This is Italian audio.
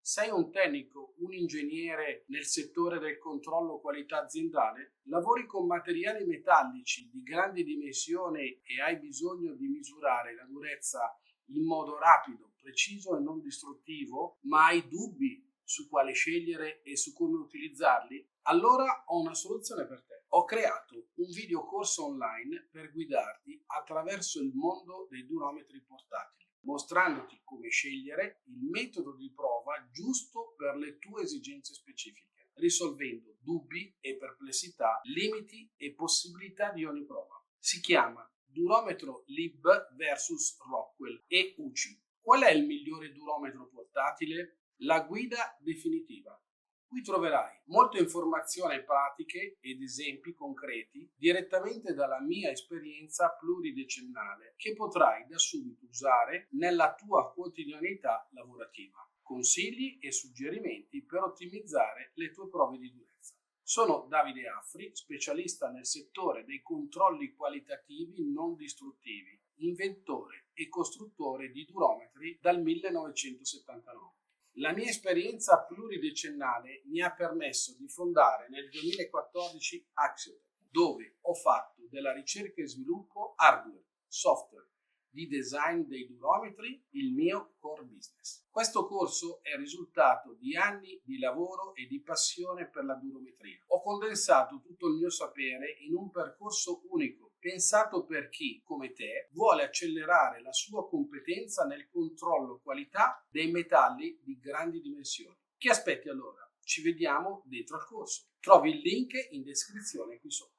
Sei un tecnico, un ingegnere nel settore del controllo qualità aziendale? Lavori con materiali metallici di grandi dimensioni e hai bisogno di misurare la durezza in modo rapido, preciso e non distruttivo, ma hai dubbi su quale scegliere e su come utilizzarli? Allora ho una soluzione per te. Ho creato un videocorso online per guidarti attraverso il mondo dei durometri portatili, mostrandoti come scegliere il metodo di prova giusto per le tue esigenze specifiche, risolvendo dubbi e perplessità, limiti e possibilità di ogni prova. Si chiama Durometro Lib vs Rockwell e UCI. Qual è il migliore durometro portatile? La guida definitiva. Qui troverai molte informazioni pratiche ed esempi concreti direttamente dalla mia esperienza pluridecennale che potrai da subito usare nella tua quotidianità lavorativa. Consigli e suggerimenti per ottimizzare le tue prove di durezza. Sono Davide Affri, specialista nel settore dei controlli qualitativi non distruttivi, inventore e costruttore di durometri dal 1979. La mia esperienza pluridecennale mi ha permesso di fondare nel 2014 Axiotech, dove ho fatto della ricerca e sviluppo hardware, software, di design dei durometri il mio core business. Questo corso è il risultato di anni di lavoro e di passione per la durometria. Ho condensato tutto il mio sapere in un percorso unico, pensato per chi, come te, vuole accelerare la sua competenza nel controllo qualità dei metalli di grandi dimensioni. Che aspetti allora? Ci vediamo dentro al corso. Trovi il link in descrizione qui sotto.